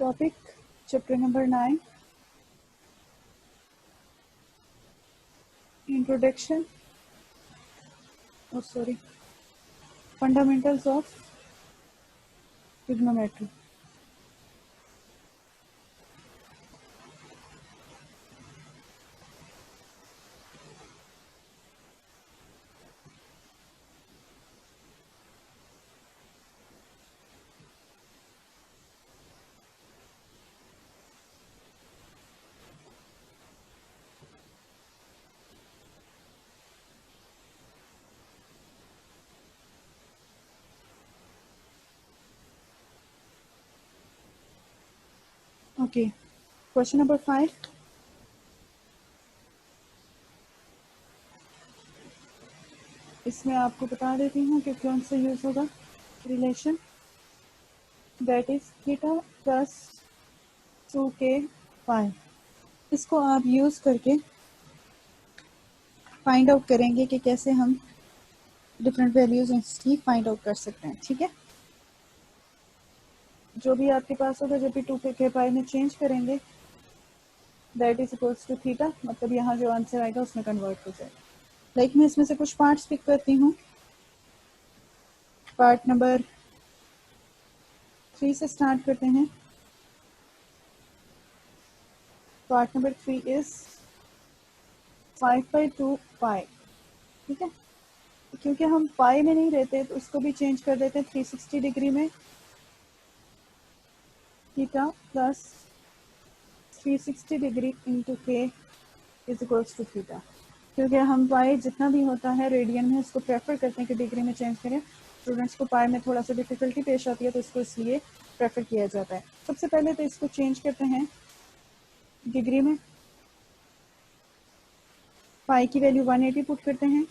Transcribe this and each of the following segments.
Topic chapter number 9, introduction, fundamentals of trigonometry. Okay, question number 5. इसमें आपको बता देती हूँ कि कौन सा यूज होगा relation, that is theta plus 2k पाई। इसको आप यूज करके फाइंड आउट करेंगे कि कैसे हम डिफरेंट वैल्यूज इसकी फाइंड आउट कर सकते हैं। ठीक है, जो भी आपके पास होगा जब भी 2k पाई में चेंज करेंगे that is equals to theta, मतलब यहाँ जो आंसर आएगा उसमें कन्वर्ट हो जाएगा। लाइक मैं इसमें से कुछ पार्ट्स पिक करती हूँ। पार्ट नंबर 3 से स्टार्ट करते हैं। पार्ट नंबर 3 इज 5/2 पाई। ठीक है, क्योंकि हम पाई में नहीं रहते तो उसको भी चेंज कर देते हैं 360 डिग्री में। थीटा प्लस 360 डिग्री इंटू के इज इक्वल्स टू थीटा। क्योंकि हम पाई जितना भी होता है रेडियन में उसको प्रेफर करते हैं कि डिग्री में चेंज करें। स्टूडेंट्स को पाई में थोड़ा सा डिफिकल्टी पेश आती है तो इसको इसलिए प्रेफर किया जाता है। सबसे पहले तो इसको चेंज करते हैं डिग्री में। पाई की वैल्यू 180 पुट करते हैं,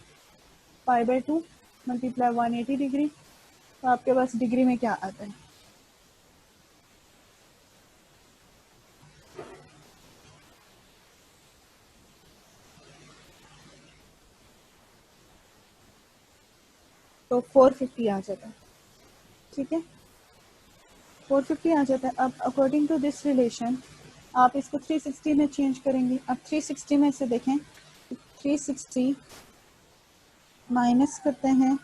पाई/2 मल्टीप्लाई 180 डिग्री, तो आपके पास डिग्री में क्या आता है? तो 450 आ जाता है। ठीक है, 450 आ जाता है। अब अकॉर्डिंग टू दिस रिलेशन आप इसको 360 में चेंज करेंगे। अब 360 में से देखें, 360 माइनस करते हैं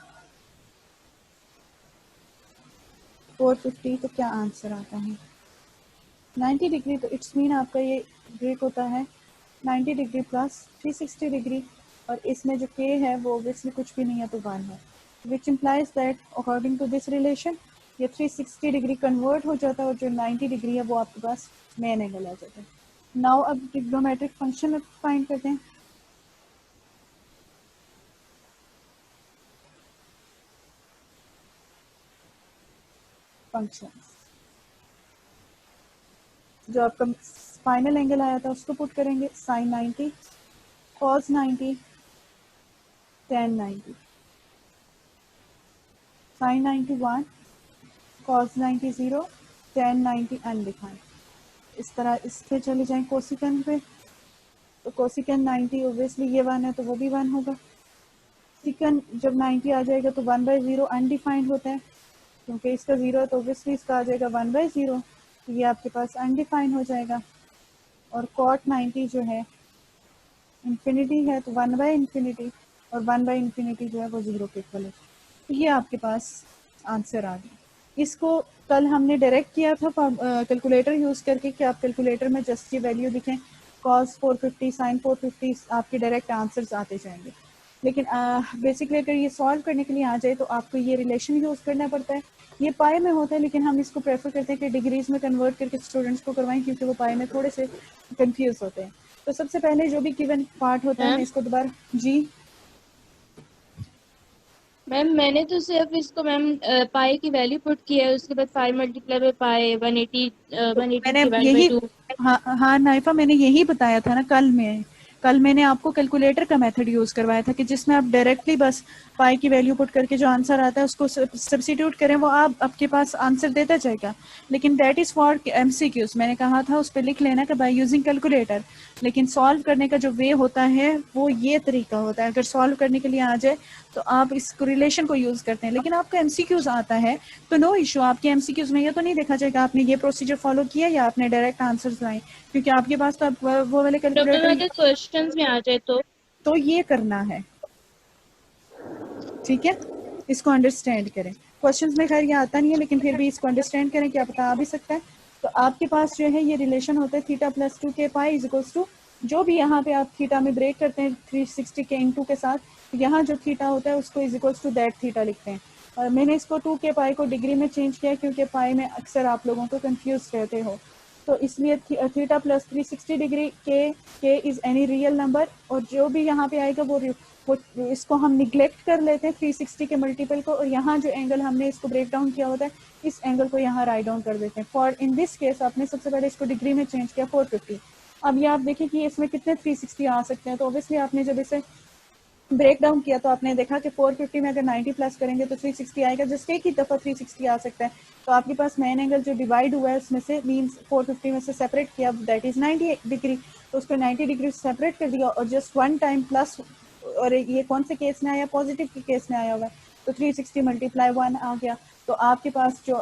450 तो क्या आंसर आता है? 90 डिग्री। तो इट्स मीन आपका ये ब्रेक होता है 90 डिग्री प्लस 360 डिग्री, और इसमें जो k है वो ऑब्वियसली कुछ भी नहीं है तो 1 है, which implies that according to this relation ये 360 डिग्री कन्वर्ट हो जाता है और जो 90 डिग्री है वो आपके पास मेन एंगल आ जाता है। नाउ अब ट्रिग्नोमेट्रिक फंक्शन फाइंड करते हैं। फंक्शन जो आपका फाइनल एंगल आया था उसको पुट करेंगे, sine 90, cos 90, tan 90, sine 90 1, cos 90 0, tan 90 undefined. इस तरह इससे चले जाएं कोसिकन पे, तो कोसिकन 90 ऑब्वियसली ये 1 है तो वो भी 1 होगा। सिकन जब 90 आ जाएगा तो 1/0 अनडिफाइंड होता है, क्योंकि इसका 0 है तो ऑब्वियसली इसका आ जाएगा 1/0, तो ये आपके पास अनडिफाइंड हो जाएगा। और कॉट 90 जो है इंफिनिटी है तो 1/∞, और 1/∞ जो है वो 0 के इक्वल है। तो ये आपके पास आंसर आ गया। इसको कल हमने डायरेक्ट किया था कैलकुलेटर यूज़ करके कि आप कैलकुलेटर में जस्ट ये वैल्यू दिखें, cos 450 sin 450 आपके डायरेक्ट आंसर्स आते जाएंगे। लेकिन बेसिकली अगर ये सॉल्व करने के लिए आ जाए तो आपको ये रिलेशन यूज़ करना पड़ता है। ये पाई में होता है लेकिन हम इसको प्रेफर करते हैं कि डिग्रीज में कन्वर्ट करके स्टूडेंट्स को करवाएं, क्योंकि वो पाई में थोड़े से कंफ्यूज होते हैं। तो सबसे पहले जो भी गिवन पार्ट होता है मैं इसको दोबारा जी मैम मैंने तो सिर्फ इसको मैम पाई की वैल्यू पुट किया है, उसके बाद 5 मल्टीप्लाई बाय पाई 180 तो 180 मैंने डिवाइड बाय यही 2। हाँ नाइफा मैंने यही बताया था ना कल में कल मैंने आपको कैलकुलेटर का मेथड यूज़ करवाया था कि जिसमें आप डायरेक्टली बस पाई की वैल्यू पुट करके जो आंसर आता है उसको सब्सिट्यूट करें, वो आप आपके पास आंसर देता जाएगा। लेकिन दैट इज़ फॉर एमसीक्यूज, मैंने कहा था उस पर लिख लेना कि बाय यूजिंग कैलकुलेटर। लेकिन सॉल्व करने का जो वे होता है वो ये तरीका होता है। अगर सॉल्व करने के लिए आ जाए तो आप इस रिलेशन को यूज़ करते हैं, लेकिन आपका एमसीक्यूज आता है तो नो इशू। आपके एमसीक्यूज में ये तो नहीं देखा जाएगा आपने ये प्रोसीजर फॉलो किया या आपने डायरेक्ट आंसर्स लाए, क्योंकि आपके पास तो वो वाले डॉक्टर कैलकुलेटर, अगर क्वेश्चंस में आ जाए तो ये करना है। ठीक है, इसको अंडरस्टैंड करें। क्वेश्चंस में खैर ये आता नहीं है, लेकिन फिर भी इसको अंडरस्टैंड करें, क्या पता आ भी सकता है। तो आपके पास जो है ये रिलेशन होता है थीटा प्लस 2 के पाई इज इक्वल्स टू, जो भी यहाँ पे आप थीटा में ब्रेक करते हैं 360 के इन टू के साथ, यहाँ जो थीटा होता है उसको is equals to that theta लिखते हैं। और मैंने इसको 2 के पाई को डिग्री में चेंज किया क्योंकि पाई में अक्सर आप लोगों को कंफ्यूज रहते हो, तो इसलिए थीटा प्लस 360 डिग्री के इज एनी रियल नंबर, और जो भी यहाँ पे आएगा वो इसको हम निग्लेक्ट कर लेते हैं 360 के मल्टीपल को, और यहाँ जो एंगल हमने इसको ब्रेक डाउन किया होता है इस एंगल को यहाँ राइट डाउन कर देते हैं। फॉर इन दिस केस आपने सबसे पहले इसको डिग्री में चेंज किया 450। अब ये आप देखिए कि इसमें कितने 360 आ सकते हैं, तो ऑब्वियसली आपने जब इसे ब्रेक डाउन किया तो आपने देखा कि 450 में अगर 90 प्लस करेंगे तो 360 आएगा, जस्ट एक ही दफ़ा 360 आ सकता है। तो आपके पास मेन एंगल जो डिवाइड हुआ है उसमें से मीन्स 450 में से सेपरेट किया, दैट इज 90 डिग्री, तो उसको 90 डिग्री सेपरेट कर दिया और जस्ट वन टाइम प्लस, और ये कौन से केस में आया, पॉजिटिव के केस में आया हुआ है, तो 360 मल्टीप्लाई 1 आ गया। तो आपके पास जो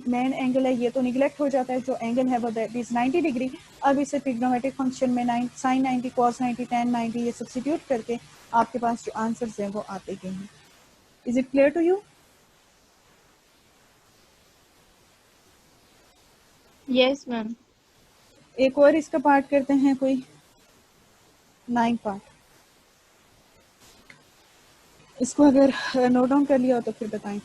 मेन एंगल है ये तो निगलेक्ट हो जाता है, जो एंगल है वो दैट इज 90 डिग्री। अब इसे ट्रिग्नोमेट्रिक फंक्शन में साइन 90 कॉस 90 टेन 90 ये सब्सिट्यूट करके आपके पास जो आंसर्स हैं वो आते गए हैं। Is it clear to you? Yes ma'am. एक और इसका पार्ट करते हैं, कोई 9 पार्ट। इसको अगर नोट डाउन कर लिया हो तो फिर बताएं।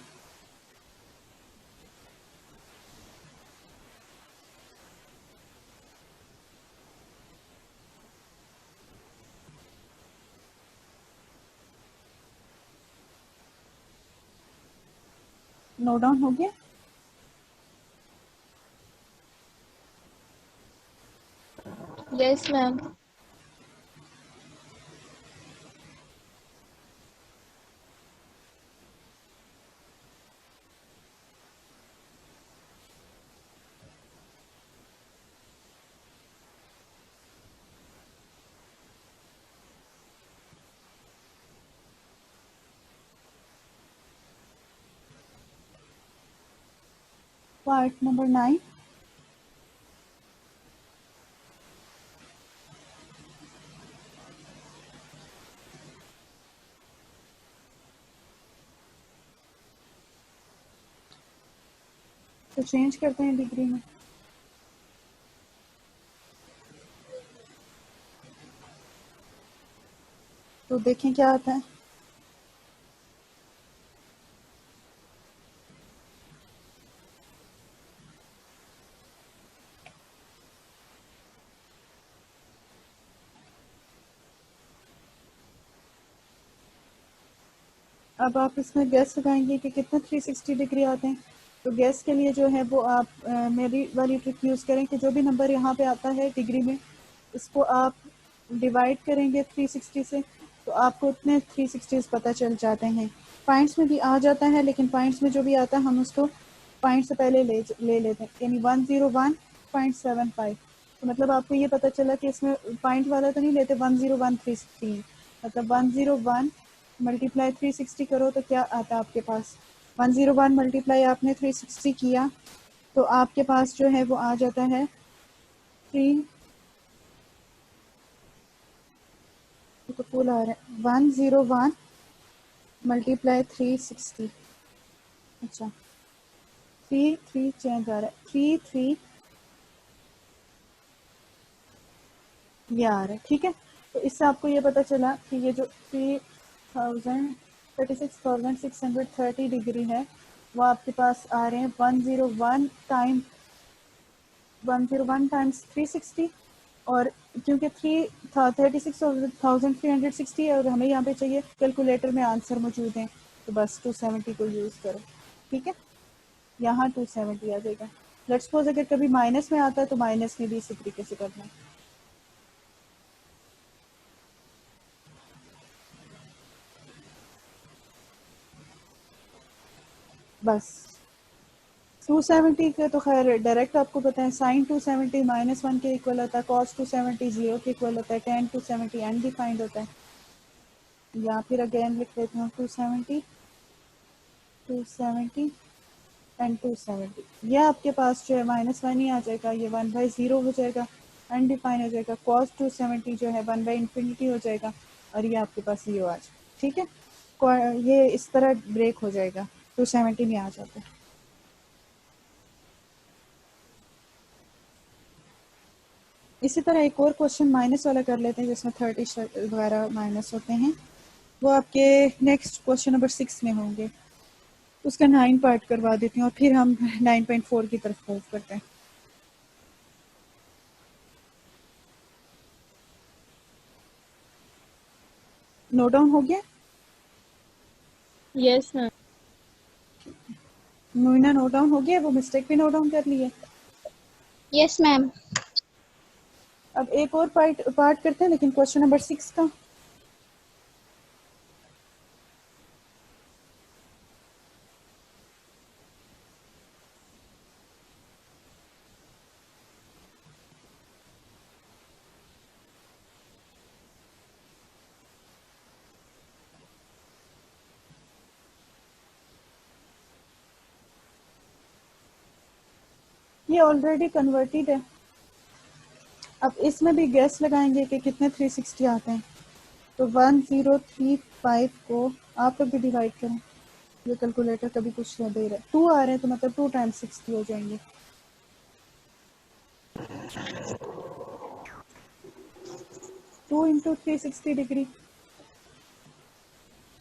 नोट डाउन हो गया? Yes ma'am. Part number 9। तो चेंज करते हैं डिग्री में। तो देखें क्या आता है। अब आप इसमें गैस लगाएंगे कि कितना 360 डिग्री आते हैं। तो गैस के लिए जो है वो आप मेरी वाली ट्रिक यूज़ करें कि जो भी नंबर यहाँ पे आता है डिग्री में, इसको आप डिवाइड करेंगे 360 से, तो आपको उतने 360 पता चल जाते हैं। पॉइंट्स में भी आ जाता है, लेकिन पॉइंट्स में जो भी आता है हम उसको पॉइंट से पहले ले लेते हैं, यानी 101.75। तो मतलब आपको ये पता चला कि इसमें पॉइंट वाला तो नहीं लेते, 101 360, मतलब 101 मल्टीप्लाई 360 करो तो क्या आता है आपके पास। 101 मल्टीप्लाई आपने 360 किया तो आपके पास जो है वो आ जाता है 3, तो फुल आ रहा है 101 मल्टीप्लाई 360। अच्छा 3 चेंज आ रहा है, 3 ये आ रहा है। ठीक है, तो इससे आपको ये पता चला कि ये जो 36,630 डिग्री है वो आपके पास आ रहे हैं 101 टाइम्स 360, और क्योंकि 36,360 है और हमें यहाँ पे चाहिए कैलकुलेटर में आंसर मौजूद है, तो बस 270 को यूज़ करो। ठीक है, यहाँ 270 आ जाएगा। लेट्स सपोज अगर कभी माइनस में आता है तो माइनस में भी इसी तरीके से करना है। बस 270 के तो खैर डायरेक्ट आपको पता है, साइन 270 -1 के इक्वल होता है, कॉस 270 0 के इक्वल होता है, टेन 270 अनडिफाइंड होता है। या फिर अगेन लिख लेती हूँ 270 एंड 270। यह आपके पास जो है -1 ही आ जाएगा, ये 1/0 हो जाएगा, अनडिफाइंड हो जाएगा। कॉस 270 जो है 1/इंफिनिटी हो जाएगा और ये आपके पास ये आ जाएगा। ठीक है, ये इस तरह ब्रेक हो जाएगा, 270 में आ जाता है। इसी तरह एक और क्वेश्चन माइनस वाला कर लेते हैं जिसमें 30 वगैरह माइनस होते हैं, वो आपके नेक्स्ट क्वेश्चन नंबर 6 में होंगे। उसका 9 पार्ट करवा देती हूँ और फिर हम 9.4 की तरफ मूव करते हैं। नोट डाउन हो गया? Yes ma'am. Moina note down हो गया? वो मिस्टेक भी नोट डाउन कर ली है? Yes ma'am. अब एक और पार्ट करते हैं, लेकिन क्वेश्चन नंबर 6 का। ये ऑलरेडी कन्वर्टेड है। अब इसमें भी गैस लगाएंगे कि कितने 360 आते हैं। तो 1035 को आप लोग भी डिवाइड करें, ये कैलकुलेटर कभी कुछ नहीं दे रहा है। 2 आ रहे हैं तो मतलब 2 टाइम्स 60 हो जाएंगे। 2 इंटू 360 डिग्री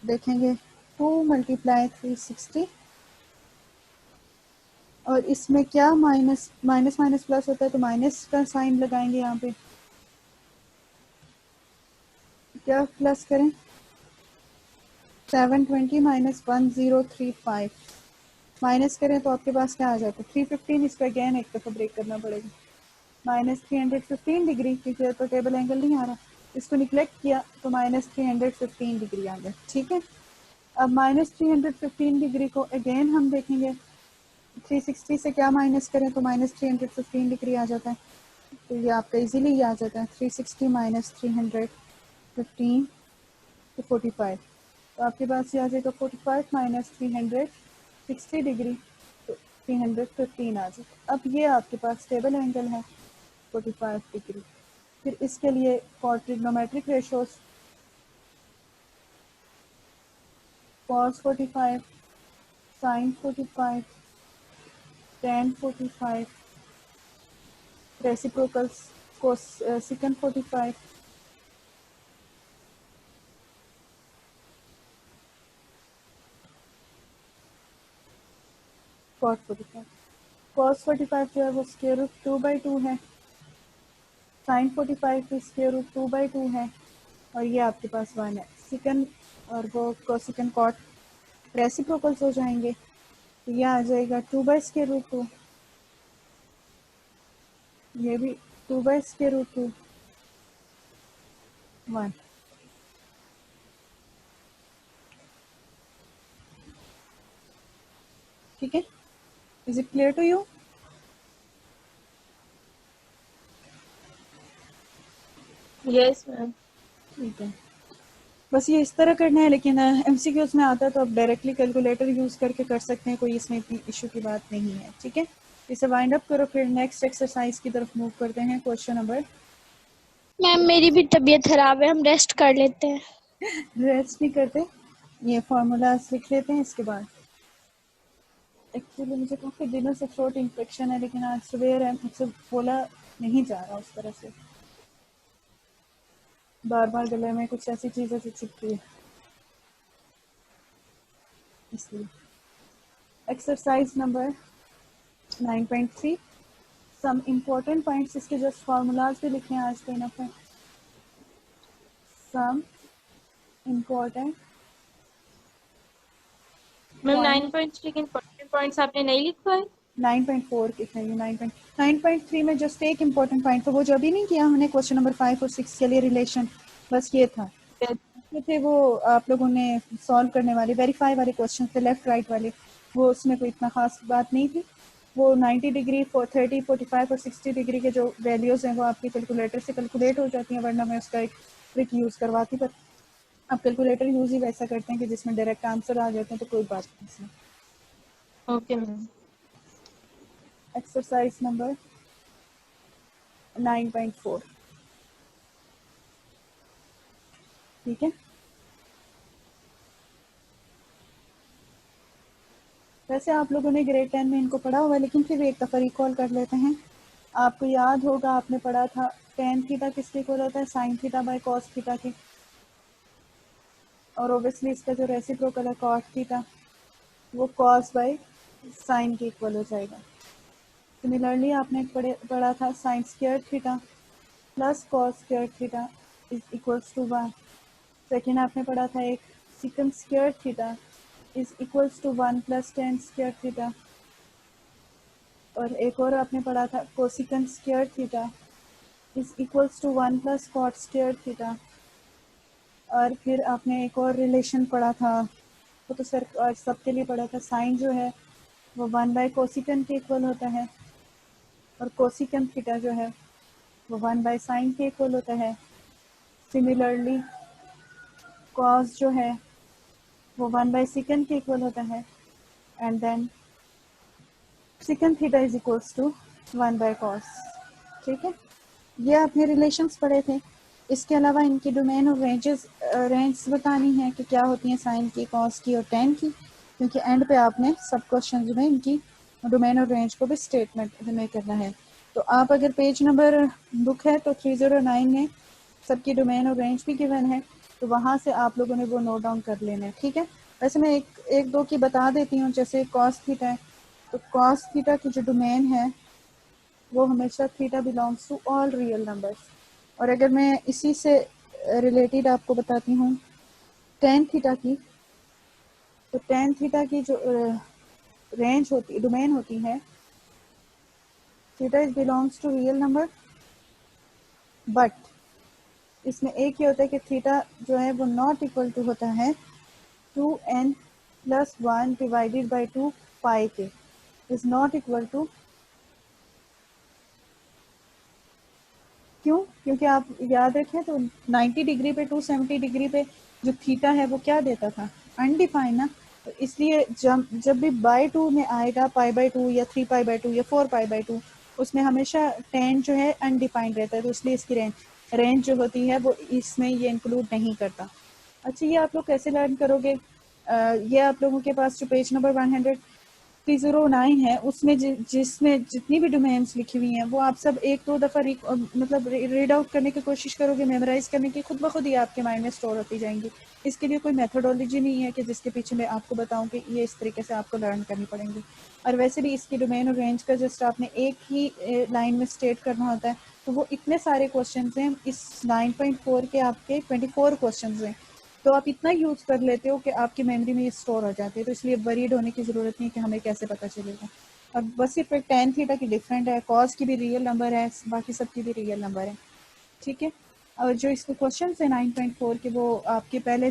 देखेंगे, 2 × 360। और इसमें क्या माइनस माइनस प्लस होता है, तो माइनस का साइन लगाएंगे यहाँ पे। क्या प्लस करें? 720 माइनस 1035 माइनस करें तो आपके पास क्या आ जाता है? 315। इसको अगेन एक दफ़ा ब्रेक करना पड़ेगा। -315 डिग्री, क्योंकि तो टेबल एंगल नहीं आ रहा, इसको निगलेक्ट किया तो -315 डिग्री आ गया। ठीक है, अब -315 डिग्री को अगेन हम देखेंगे 360 से क्या माइनस करें तो -315 डिग्री आ जाता है। तो ये आपका इजीली ही आ जाता है, 360 माइनस 315 तो 45। तो आपके पास ये आ जाएगा 45 माइनस 360 डिग्री, तो 315 आ जाएगा। अब ये आपके पास टेबल एंगल है 45 डिग्री। फिर इसके लिए for trigonometric ratios, cos 45, sin 45, tan 45, reciprocals secant 45, cos 45। cos 45 जो है वो स्क्वायर रूट 2/2 है, sin 45 भी स्क्वायर रूट 2/2 है, और ये आपके पास 1 है। secant और वो कोसिकन कॉट रेसिप्रोकल्स हो जाएंगे, तो यह आ जाएगा 2/√2, ये भी 2/√2, 1। ठीक है, is it clear to you? Yes ma'am. ठीक है, बस ये इस तरह करना है, लेकिन एमसीक्यूज में आता है तो आप डायरेक्टली कैलकुलेटर यूज करके कर सकते हैं, कोई इसमें इतनी इशू की बात नहीं है। ठीक है, इसे वाइंड अप करो, फिर नेक्स्ट एक्सरसाइज की तरफ मूव करते हैं। क्वेश्चन नंबर, मैम मेरी भी तबीयत खराब है, हम रेस्ट कर लेते हैं। रेस्ट नहीं करते, ये फॉर्मूलाज लिख लेते हैं इसके बाद। एक्चुअली मुझे काफ़ी दिनों से थ्रोट इन्फेक्शन है, लेकिन आज सुबह है, मुझसे बोला नहीं जा रहा उस तरह से, बार बार गले में कुछ ऐसी चीज़ें से चिपकी है, इसलिए। Exercise number 9.3, some important points, इसके जस्ट फार्मूलाज भी लिखे हैं आज के इनफ है। सम इम्पोर्टेंट मैम 9.3 के इम्पोर्टेंट पॉइंट्स आपने नहीं लिखा है? 9.4 की है, 9.3 में जस्ट एक इम्पोर्टेंट पॉइंट, तो वो जो अभी नहीं किया हमने क्वेश्चन नंबर 5 और 6 के लिए रिलेशन, बस ये था। ये थे वो आप लोगों ने सॉल्व करने वाले वेरीफाई वाले क्वेश्चन थे, लेफ्ट राइट वाले, वो उसमें कोई इतना ख़ास बात नहीं थी। वो 90 डिग्री 30, 45 और 60 डिग्री के जो वैल्यूज़ हैं वो आपके कैलकुलेटर से कैलकुलेट हो जाती हैं, वरना मैं उसका एक ट्रिक यूज़ करवाती। पर आप कैलकुलेटर यूज़ ही वैसा करते हैं कि जिसमें डायरेक्ट आंसर आ जाते हैं, तो कोई बात नहीं इसमें। Okay ma'am. एक्सरसाइज नंबर 9.4, ठीक है। वैसे आप लोगों ने ग्रेड 10 में इनको पढ़ा हुआ है, लेकिन फिर भी एक दफ़ा रिकॉल कर लेते हैं। आपको याद होगा आपने पढ़ा था टेन थीटा किसके इक्वल होता है, sine theta by cos theta के, और ओबियसली इसका जो रेसिप्रोकल है कॉस थीटा, वो कॉस बाय साइन के इक्वल हो जाएगा। सिमिलरली आपने पढ़ा था sine square theta plus cos square theta is equals to 1। Second आपने पढ़ा था एक secant square theta is equals to 1 plus tan square theta, और एक और आपने पढ़ा था cosecant square theta is equals to 1 plus cot square theta. और फिर आपने एक और रिलेशन पढ़ा था, वो तो सर आज सबके लिए पढ़ा था, साइन जो है वो 1 बाय कोसिकन के इक्वल होता है, और कोसिकन थीटा जो है वो 1 बाय साइन के इक्वल होता है। सिमिलरली कॉस जो है वो 1 बाय सिकन के इक्वल होता है, and then sec theta is equals to 1 by cos, ठीक है। ये आपने रिलेशंस पढ़े थे। इसके अलावा इनकी डोमेन और रेंज बतानी है कि क्या होती हैं साइन की, कॉस की और टेन की, क्योंकि एंड पे आपने सब क्वेश्चन में इनकी डोमेन और रेंज को भी स्टेटमेंट में करना है। तो आप अगर पेज नंबर बुक है तो 309 में सबकी डोमेन और रेंज भी गिवन है, तो वहाँ से आप लोगों ने वो नोट डाउन कर लेना है, ठीक है। वैसे मैं एक दो की बता देती हूँ, जैसे कॉस थीटा है, तो कॉस थीटा की जो डोमेन है वो हमेशा theta belongs to all real numbers. और अगर मैं इसी से रिलेटेड आपको बताती हूँ टेन थीटा की, तो टेन थीटा की जो रेंज होती डोमेन होती है, theta is belongs to real number, but इसमें एक ही होता है कि थीटा जो है वो नॉट इक्वल टू होता है 2n प्लस 1 डिवाइडेड बाई 2 पाई के, इज नॉट इक्वल टू, क्यों? क्योंकि आप याद रखें तो 90 डिग्री पे 270 डिग्री पे जो थीटा है वो क्या देता था, अनडिफाइंड ना। तो इसलिए जब भी बाई 2 में आएगा पाई बाई 2 या 3 पाई बाई 2 या 4 पाई बाई 2, उसमें हमेशा टेन जो है अनडिफाइंड रहता है, तो इसलिए इसकी रेंज जो होती है वो इसमें ये इंक्लूड नहीं करता। अच्छा, ये आप लोग कैसे लर्न करोगे? ये आप लोगों के पास जो पेज नंबर 109 है, उसमें जिसमें जितनी भी डोमेन्स लिखी हुई हैं वो आप सब एक दो दफ़ा मतलब रीड आउट करने की कोशिश करोगे, मेमोराइज करने की, खुद ब खुद ही आपके माइंड में स्टोर होती जाएंगी। इसके लिए कोई मेथोडोलॉजी नहीं है कि जिसके पीछे मैं आपको बताऊं कि ये इस तरीके से आपको लर्न करनी पड़ेंगी। और वैसे भी इसकी डोमेन और रेंज का जस्ट आपने एक ही लाइन में स्टेट करना होता है, तो वो इतने सारे क्वेश्चन हैं। इस 9.4 के आपके 24 क्वेश्चन हैं, तो आप इतना यूज कर लेते हो कि आपकी मेमोरी में ये स्टोर हो जाती है, तो इसलिए वरीड होने की ज़रूरत नहीं कि हमें कैसे पता चलेगा। और बस सिर्फ एक टेन थीटा की डिफरेंट है, कॉस की भी रियल नंबर है, बाकी सबकी भी रियल नंबर है, ठीक है। और जो इसके क्वेश्चन है 9.4 के, वो आपके पहले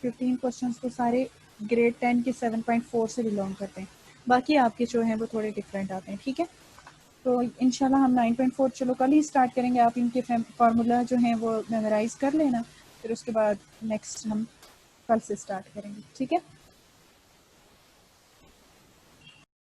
15 क्वेश्चन तो सारे ग्रेड 10 के 7.4 से बिलोंग करते हैं, बाकी आपके जो हैं वो थोड़े डिफरेंट आते हैं, ठीक है। तो इंशाल्लाह हम 9.4 चलो कल ही स्टार्ट करेंगे। आप इनके फार्मूला जो हैं वो मेमोराइज कर लेना, फिर उसके बाद नेक्स्ट हम कल से स्टार्ट करेंगे, ठीक है।